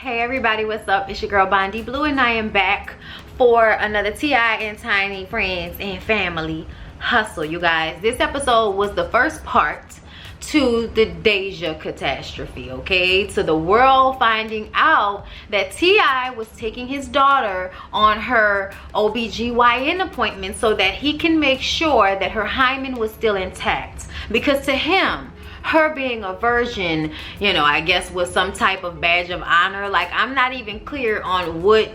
Hey everybody, what's up? It's your girl Bondi Blue and I am back for another T.I. and Tiny Friends and Family Hustle. You guys, this episode was the first part to the Deja catastrophe, okay? To the world finding out that T.I. was taking his daughter on her OBGYN appointment so that he can make sure that her hymen was still intact. Because to him, her being a virgin, you know, I guess was some type of badge of honor. Like, I'm not even clear on what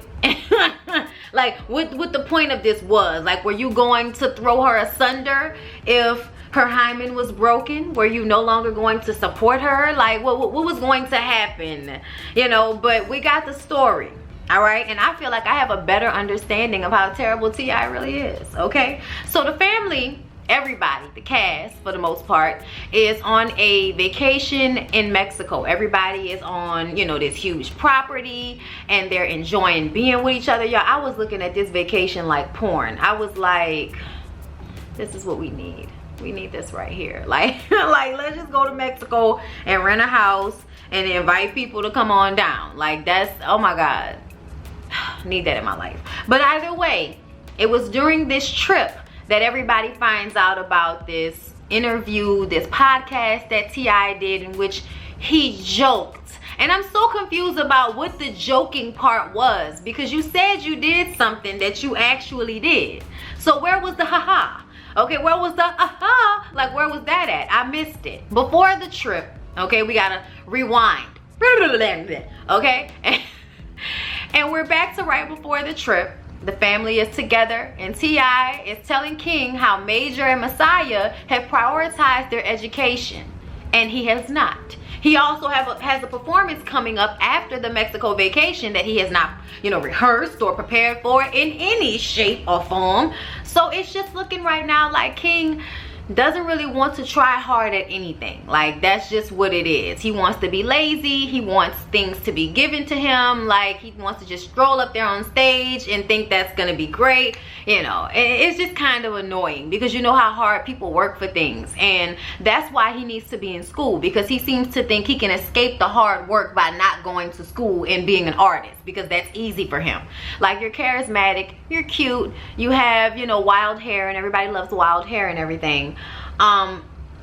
like what the point of this was. Like, were you going to throw her asunder if her hymen was broken? Were you no longer going to support her? Like, what was going to happen? You know, but we got the story. All right, and I feel like I have a better understanding of how terrible T.I. really is. Okay, so the family, everybody, the cast for the most part, is on a vacation in Mexico. Everybody is on, you know, this huge property and they're enjoying being with each other. Y'all, I was looking at this vacation like porn. I was like, this is what we need. We need this right here. Like let's just go to Mexico and rent a house and invite people to come on down. Like, that's, oh my God, need that in my life. But either way, it was during this trip that everybody finds out about this interview, this podcast that T.I. did, in which he joked. And I'm so confused about what the joking part was, because you said you did something that you actually did. So where was the haha? Okay, where was the aha? Like, where was that at? I missed it. Before the trip, okay, we gotta rewind. Okay? And we're back to right before the trip. The family is together and T.I. is telling King how Major and Messiah have prioritized their education, and he has not. He also has a performance coming up after the Mexico vacation that he has not, you know, rehearsed or prepared for in any shape or form. So it's just looking right now like King doesn't really want to try hard at anything. Like, that's just what it is. He wants to be lazy. He wants things to be given to him. Like, he wants to just stroll up there on stage and think that's gonna be great. You know, and it's just kind of annoying because you know how hard people work for things, and that's why he needs to be in school, because he seems to think he can escape the hard work by not going to school and being an artist, because that's easy for him. Like, you're charismatic, you're cute, you have, you know, wild hair, and everybody loves wild hair and everything.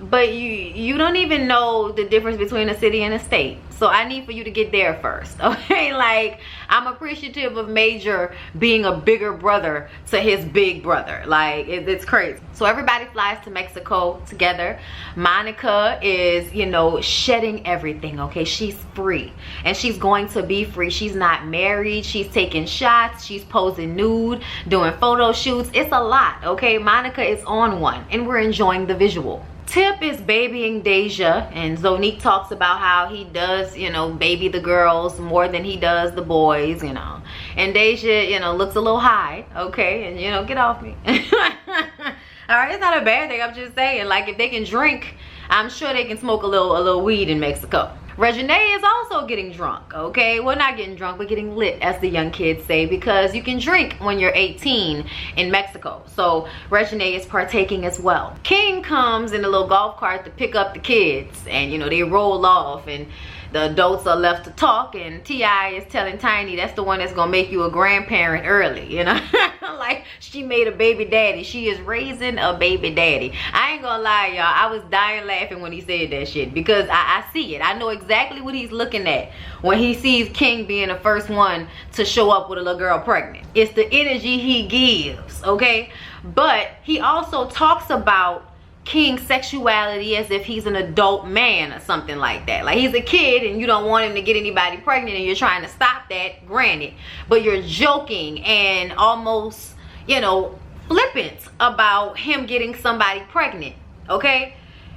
But you don't even know the difference between a city and a state. So I need for you to get there first, okay? Like, I'm appreciative of Major being a bigger brother to his big brother. Like, it's crazy. So everybody flies to Mexico together. Monica is, you know, shedding everything, okay? She's free, and she's going to be free. She's not married. She's taking shots. She's posing nude, doing photo shoots. It's a lot, okay? Monica is on one, and we're enjoying the visual. Tip is babying Deja, and Zonique talks about how he does, you know, baby the girls more than he does the boys, you know. And Deja, you know, looks a little high, okay? And, you know, get off me. All right, it's not a bad thing. I'm just saying, like, if they can drink, I'm sure they can smoke a little weed in Mexico. Regine is also getting drunk, okay? Well, not getting drunk, but getting lit, as the young kids say, because you can drink when you're 18 in Mexico. So Regine is partaking as well. King comes in a little golf cart to pick up the kids, and, you know, they roll off, and the adults are left to talk, and T.I. is telling Tiny that's the one that's gonna make you a grandparent early, you know? Like, she made a baby daddy. She is raising a baby daddy. I ain't gonna lie, y'all, I was dying laughing when he said that shit, because I see it. I know exactly what he's looking at when he sees King being the first one to show up with a little girl pregnant. It's the energy he gives, okay? But he also talks about King's sexuality as if he's an adult man or something like that. Like, he's a kid and you don't want him to get anybody pregnant, and you're trying to stop that, granted, but you're joking and almost, you know, flippant about him getting somebody pregnant, okay?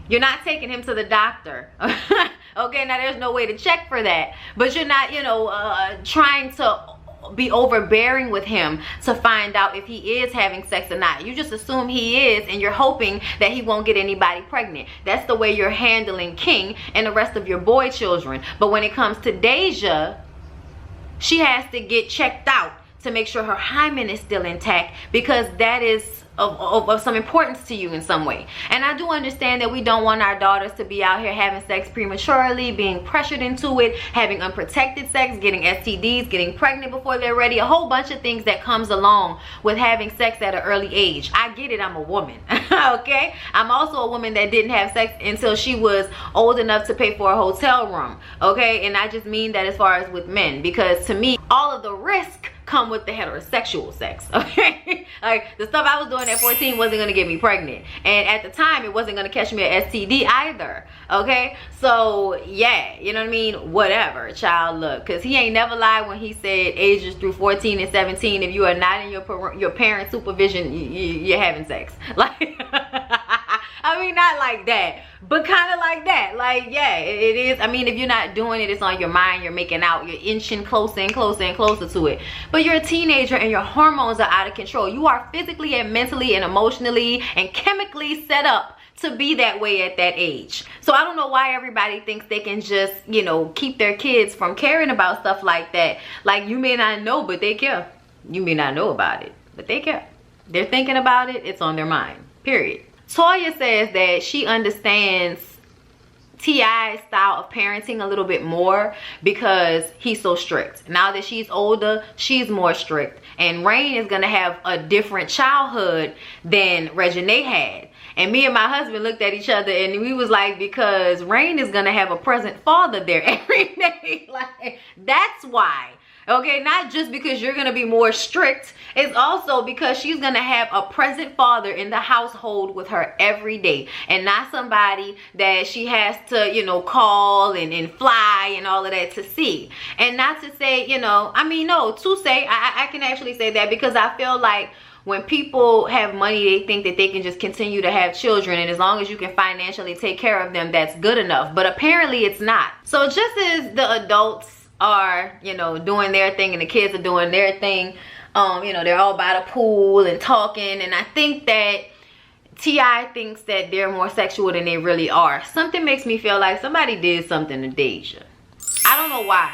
You're not taking him to the doctor. Okay, now there's no way to check for that, but you're not, you know, trying to be overbearing with him to find out if he is having sex or not. You just assume he is, and you're hoping that he won't get anybody pregnant. That's the way you're handling King and the rest of your boy children. But when it comes to Deja, she has to get checked out to make sure her hymen is still intact, because that is of some importance to you in some way. And I do understand that we don't want our daughters to be out here having sex prematurely, being pressured into it, having unprotected sex, getting STDs, getting pregnant before they're ready, a whole bunch of things that comes along with having sex at an early age. I get it, I'm a woman. Okay, I'm also a woman that didn't have sex until she was old enough to pay for a hotel room. Okay, and I just mean that as far as with men, because to me all of the risk come with the heterosexual sex. Okay, like the stuff I was doing at 14 wasn't gonna get me pregnant, and at the time it wasn't gonna catch me an STD either. Okay, so yeah, you know what I mean, whatever, child. Look, because he ain't never lied when he said ages through 14 and 17, if you are not in your parent supervision, you're having sex. Like I mean, not like that, but kind of like that. Like, yeah, it is. I mean, if you're not doing it, it's on your mind, you're making out, you're inching closer and closer and closer to it. But you're a teenager and your hormones are out of control. You are physically and mentally and emotionally and chemically set up to be that way at that age. So I don't know why everybody thinks they can just, you know, keep their kids from caring about stuff like that. Like, you may not know, but they care. You may not know about it, but they care. They're thinking about it. It's on their mind, period. Toya says that she understands T.I.'s style of parenting a little bit more because he's so strict. Now that she's older, she's more strict. And Rain is going to have a different childhood than Reginae had. And me and my husband looked at each other and we was like, because Rain is going to have a present father there every day. Like, that's why. Okay, not just because you're going to be more strict. It's also because she's going to have a present father in the household with her every day. And not somebody that she has to, you know, call and fly and all of that to see. And not to say, you know, I mean, no, to say, I can actually say that because I feel like when people have money, they think that they can just continue to have children, and as long as you can financially take care of them, that's good enough. But apparently it's not. So just as the adults are, you know, doing their thing and the kids are doing their thing, you know, they're all by the pool and talking, and I think that T.I. thinks that they're more sexual than they really are. Something makes me feel like somebody did something to Deja. I don't know why,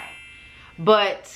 but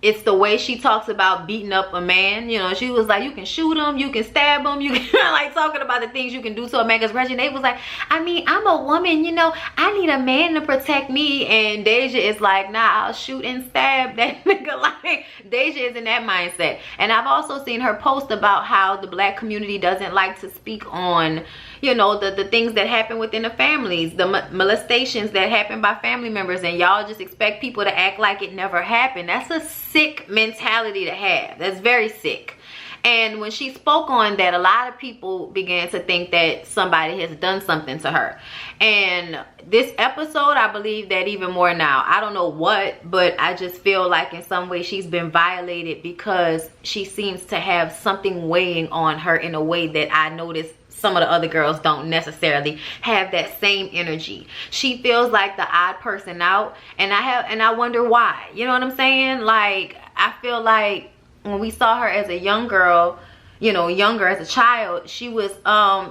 it's the way she talks about beating up a man. You know, she was like, you can shoot him, you can stab him, you can like talking about the things you can do to a man. Because Reginae was like, I mean, I'm a woman, you know, I need a man to protect me. And Deja is like, nah, I'll shoot and stab that nigga. Like, Deja is in that mindset. And I've also seen her post about how the black community doesn't like to speak on, you know, the things that happen within the families, the molestations that happen by family members, and y'all just expect people to act like it never happened. That's a sick mentality to have. That's very sick. And when she spoke on that, a lot of people began to think that somebody has done something to her. And this episode, I believe that even more now. I don't know what, but I just feel like in some way she's been violated because she seems to have something weighing on her in a way that I noticed some of the other girls don't necessarily have that same energy. She feels like the odd person out, and I wonder why. You know what I'm saying? Like, I feel like when we saw her as a young girl, you know, younger as a child, she was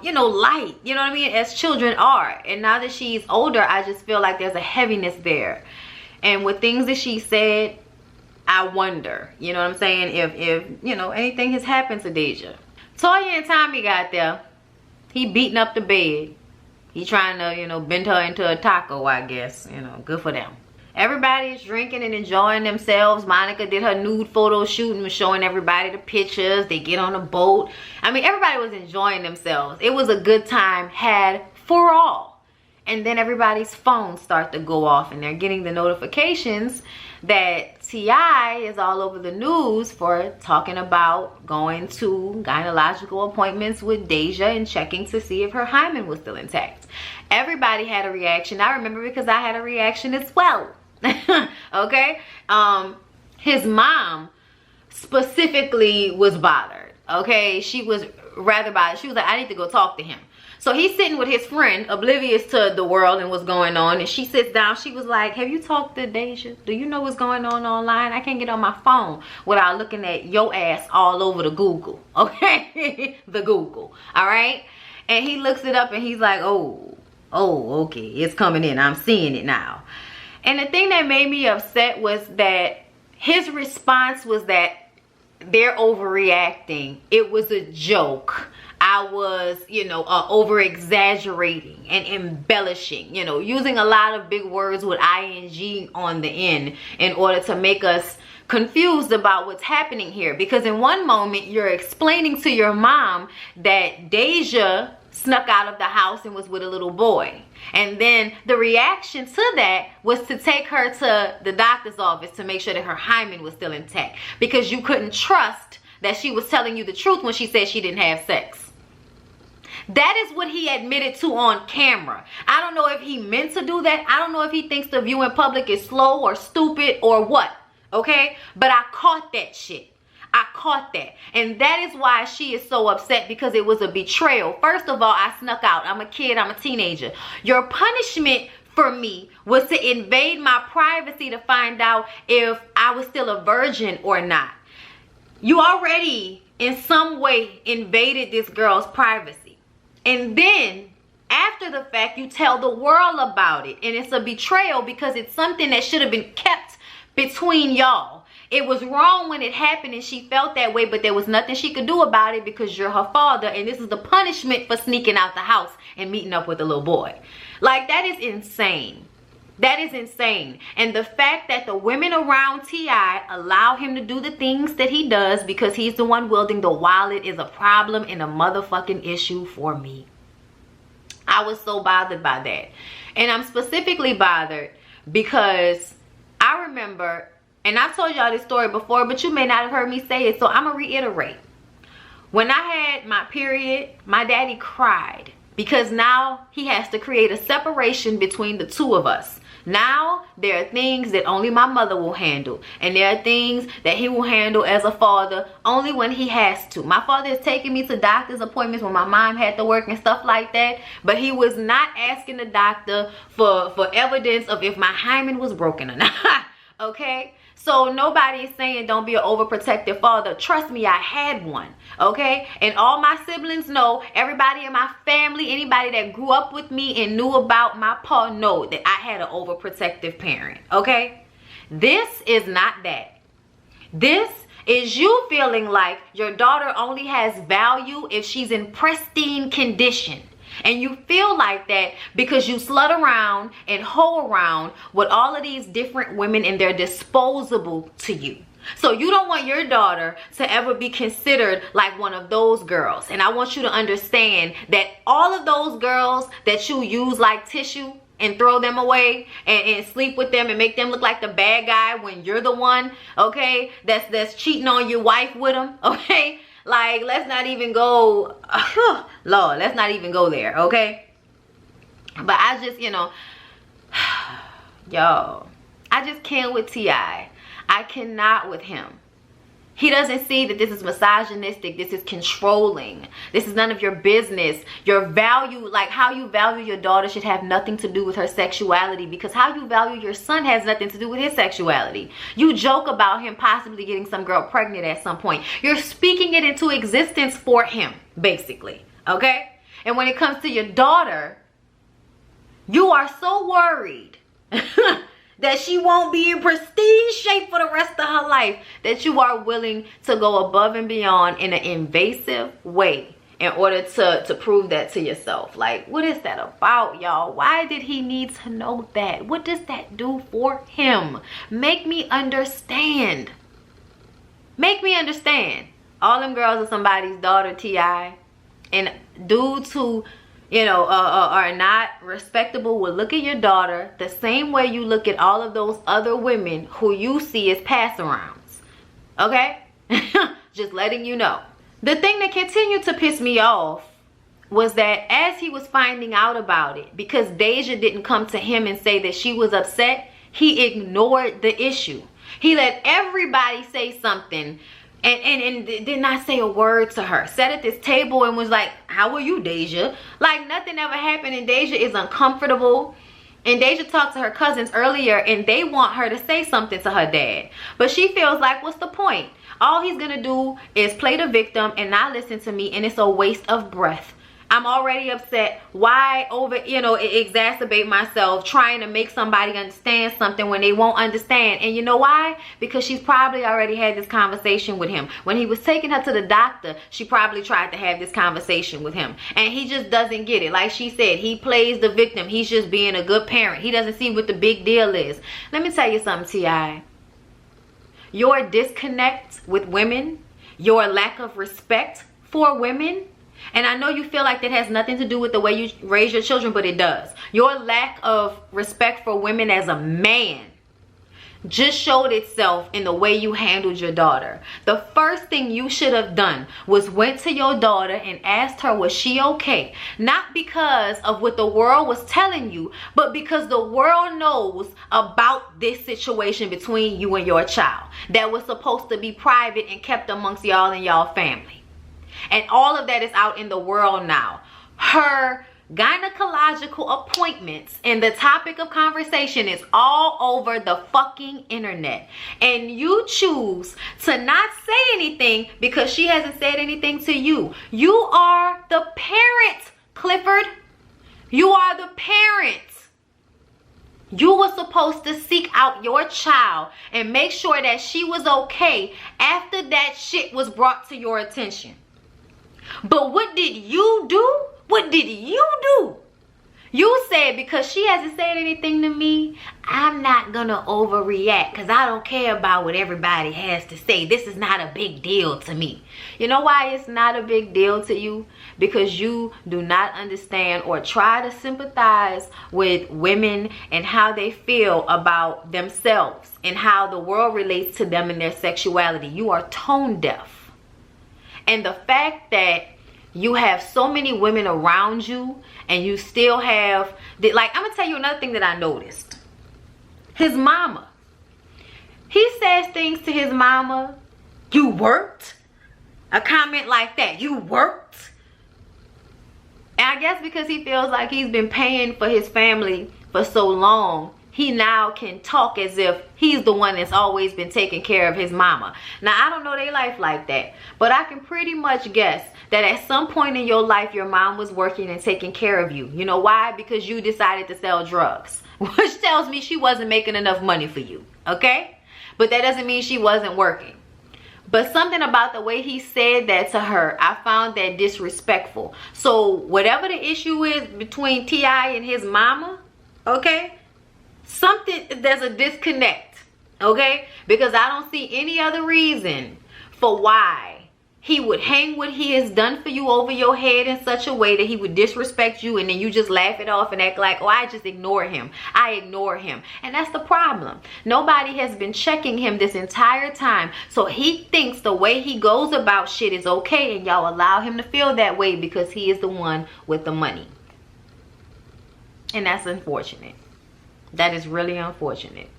you know, light, you know what I mean, as children are. And now that she's older, I just feel like there's a heaviness there. And with things that she said, I wonder, you know what I'm saying, if you know, anything has happened to Deja. Toya and Tommy got there. He beating up the bed. He trying to, you know, bend her into a taco, I guess. You know, good for them. Everybody's drinking and enjoying themselves. Monica did her nude photo shoot and was showing everybody the pictures. They get on a boat. I mean, everybody was enjoying themselves. It was a good time had for all. And then everybody's phones start to go off and they're getting the notifications that T.I. is all over the news for talking about going to gynecological appointments with Deja and checking to see if her hymen was still intact. Everybody had a reaction. I remember because I had a reaction as well. Okay? His mom specifically was bothered. Okay? She was rather bothered. She was like, I need to go talk to him. So he's sitting with his friend, oblivious to the world and what's going on. And she sits down. She was like, have you talked to Deja? Do you know what's going on online? I can't get on my phone without looking at your ass all over the Google. Okay? The Google. All right? And he looks it up and he's like, oh, okay. It's coming in. I'm seeing it now. And the thing that made me upset was that his response was that they're overreacting. It was a joke. I was, you know, over exaggerating and embellishing, you know, using a lot of big words with ing on the end in order to make us confused about what's happening here. Because in one moment you're explaining to your mom that Deja snuck out of the house and was with a little boy, and then the reaction to that was to take her to the doctor's office to make sure that her hymen was still intact, because you couldn't trust that she was telling you the truth when she said she didn't have sex. That is what he admitted to on camera. I don't know if he meant to do that. I don't know if he thinks the view in public is slow or stupid or what, okay? But I caught that shit. I caught that. And that is why she is so upset, because it was a betrayal. First of all, I snuck out. I'm a kid. I'm a teenager. Your punishment for me was to invade my privacy to find out if I was still a virgin or not. You already in some way invaded this girl's privacy. And then after the fact, you tell the world about it. And it's a betrayal, because it's something that should have been kept between y'all. It was wrong when it happened and she felt that way, but there was nothing she could do about it because you're her father, and this is the punishment for sneaking out the house and meeting up with a little boy. Like, that is insane. That is insane. And the fact that the women around T.I. allow him to do the things that he does because he's the one wielding the wallet is a problem and a motherfucking issue for me. I was so bothered by that. And I'm specifically bothered because I remember, and I've told y'all this story before, but you may not have heard me say it, so I'm gonna reiterate. When I had my period, my daddy cried because now he has to create a separation between the two of us. Now there are things that only my mother will handle, and there are things that he will handle as a father only when he has to. My father is taking me to doctor's appointments when my mom had to work and stuff like that, but he was not asking the doctor for evidence of if my hymen was broken or not. Okay? So nobody is saying don't be an overprotective father. Trust me, I had one, okay? And all my siblings know, everybody in my family, anybody that grew up with me and knew about my pa know that I had an overprotective parent, okay? This is not that. This is you feeling like your daughter only has value if she's in pristine condition. And you feel like that because you slut around and hoe around with all of these different women and they're disposable to you. So you don't want your daughter to ever be considered like one of those girls. And I want you to understand that all of those girls that you use like tissue and throw them away and sleep with them and make them look like the bad guy when you're the one, okay, that's cheating on your wife with them, okay? Like, let's not even go, Lord, let's not even go there, okay? But I just, you know, y'all, I just can't with T.I. I cannot with him. He doesn't see that this is misogynistic. This is controlling. This is none of your business. Your value, like how you value your daughter should have nothing to do with her sexuality, because how you value your son has nothing to do with his sexuality. You joke about him possibly getting some girl pregnant at some point. You're speaking it into existence for him, basically, okay? And when it comes to your daughter, you are so worried that she won't be in pristine shape for the rest of her life that you are willing to go above and beyond in an invasive way in order to prove that to yourself. Like, what is that about, y'all? Why did he need to know that? What does that do for him? Make me understand. Make me understand. All them girls are somebody's daughter, T.I. And dudes who, you know, are not respectable will look at your daughter the same way you look at all of those other women who you see as pass-arounds. Okay? Just letting you know. The thing that continued to piss me off was that as he was finding out about it, because Deja didn't come to him and say that she was upset, he ignored the issue. He let everybody say something and did not say a word to her. Sat at this table and was like, how are you, Deja? Like nothing ever happened, and Deja is uncomfortable. And Deja talked to her cousins earlier and they want her to say something to her dad. But she feels like, what's the point? All he's gonna do is play the victim and not listen to me, and it's a waste of breath. I'm already upset. Why exacerbate myself trying to make somebody understand something when they won't understand? And you know why? Because she's probably already had this conversation with him. When he was taking her to the doctor, she probably tried to have this conversation with him. And he just doesn't get it. Like she said, he plays the victim. He's just being a good parent. He doesn't see what the big deal is. Let me tell you something, T.I. Your disconnect with women, your lack of respect for women, and I know you feel like that has nothing to do with the way you raise your children, but it does. Your lack of respect for women as a man just showed itself in the way you handled your daughter. The first thing you should have done was went to your daughter and asked her, was she okay? Not because of what the world was telling you, but because the world knows about this situation between you and your child that was supposed to be private and kept amongst y'all and y'all family. And all of that is out in the world now. Her gynecological appointments and the topic of conversation is all over the fucking internet. And you choose to not say anything because she hasn't said anything to you. You are the parent, Clifford. You are the parent. You were supposed to seek out your child and make sure that she was okay after that shit was brought to your attention. But what did you do? What did you do? You said, because she hasn't said anything to me, I'm not gonna overreact because I don't care about what everybody has to say. This is not a big deal to me. You know why it's not a big deal to you? Because you do not understand or try to sympathize with women and how they feel about themselves and how the world relates to them and their sexuality. You are tone deaf. And the fact that you have so many women around you and you still have, like, I'm going to tell you another thing that I noticed. His mama. He says things to his mama. You worked? A comment like that. You worked? And I guess because he feels like he's been paying for his family for so long, he now can talk as if he's the one that's always been taking care of his mama. Now, I don't know their life like that, but I can pretty much guess that at some point in your life, your mom was working and taking care of you. You know why? Because you decided to sell drugs, which tells me she wasn't making enough money for you, okay? But that doesn't mean she wasn't working. But something about the way he said that to her, I found that disrespectful. So whatever the issue is between T.I. and his mama, okay? There's a disconnect, okay? Because I don't see any other reason for why he would hang what he has done for you over your head in such a way that he would disrespect you, and then you just laugh it off and act like, oh, I just ignore him. I ignore him. And that's the problem. Nobody has been checking him this entire time. So he thinks the way he goes about shit is okay, and y'all allow him to feel that way because he is the one with the money. And that's unfortunate. That is really unfortunate.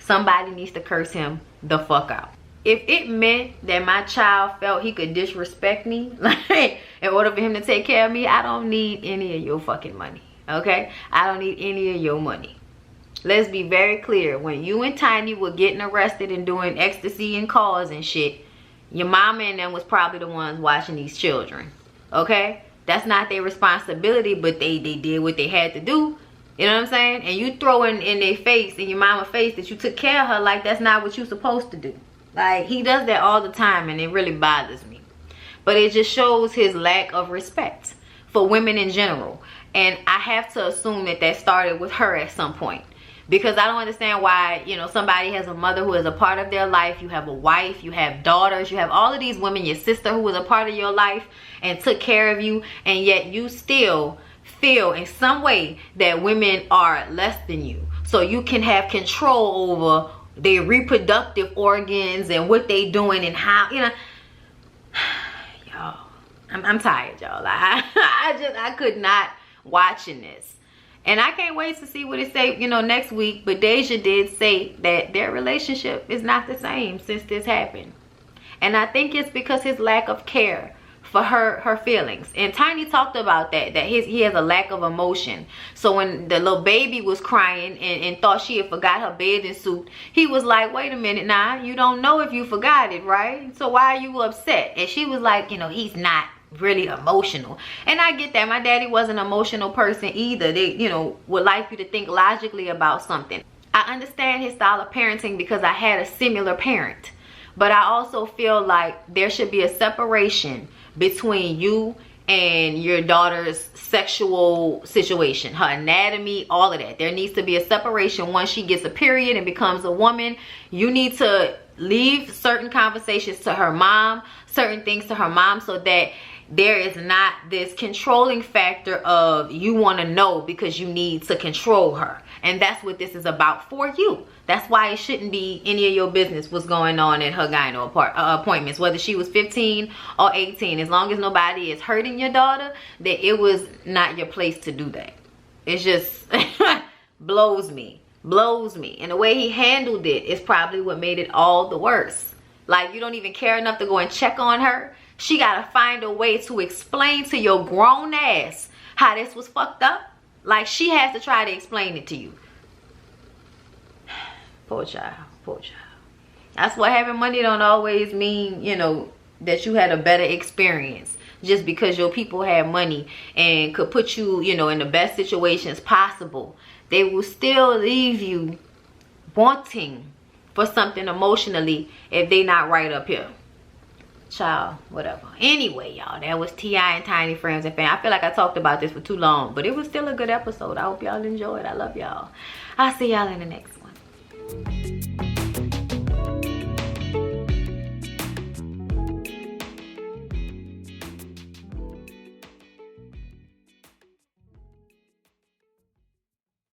Somebody needs to curse him the fuck out. If it meant that my child felt he could disrespect me, like, in order for him to take care of me, I don't need any of your fucking money, okay? I don't need any of your money. Let's be very clear. When you and Tiny were getting arrested and doing ecstasy and cars and shit, your mama and them was probably the ones watching these children, okay? That's not their responsibility, but they did what they had to do. You know what I'm saying? And you throw in their face, in your mama's face, that you took care of her, like that's not what you're supposed to do. Like, he does that all the time, and it really bothers me. But it just shows his lack of respect for women in general. And I have to assume that that started with her at some point. Because I don't understand why, you know, somebody has a mother who is a part of their life. You have a wife, you have daughters, you have all of these women, your sister who was a part of your life and took care of you. And yet you still feel in some way that women are less than you, so you can have control over their reproductive organs and what they doing and how, you know. Y'all, I'm tired, y'all. I could not watching this, and I can't wait to see what it say, you know, next week. But Deja did say that their relationship is not the same since this happened, and I think it's because his lack of care for her feelings. And Tiny talked about that he has a lack of emotion. So when the little baby was crying and thought she had forgot her bathing suit, he was like, wait a minute, now you don't know if you forgot it, right? So why are you upset? And she was like, you know, he's not really emotional. And I get that. My daddy was an emotional person either. They, you know, would like you to think logically about something. I understand his style of parenting because I had a similar parent. But I also feel like there should be a separation between you and your daughter's sexual situation, her anatomy, all of that. There needs to be a separation. Once she gets a period and becomes a woman, you need to leave certain conversations to her mom, certain things to her mom, so that there is not this controlling factor of you want to know because you need to control her. And that's what this is about for you. That's why it shouldn't be any of your business what's going on at her gyno appointments, whether she was 15 or 18. As long as nobody is hurting your daughter, that it was not your place to do that. It just blows me. And the way he handled it is probably what made it all the worse. Like, you don't even care enough to go and check on her. She gotta find a way to explain to your grown ass how this was fucked up. Like, she has to try to explain it to you. Poor child, poor child. That's why having money don't always mean, you know, that you had a better experience. Just because your people had money and could put you, you know, in the best situations possible, they will still leave you wanting for something emotionally if they not right up here. Child, whatever. Anyway, y'all, that was T.I. and Tiny Friends and Fam. I feel like I talked about this for too long, but it was still a good episode. I hope y'all enjoyed. I love y'all. I'll see y'all in the next one.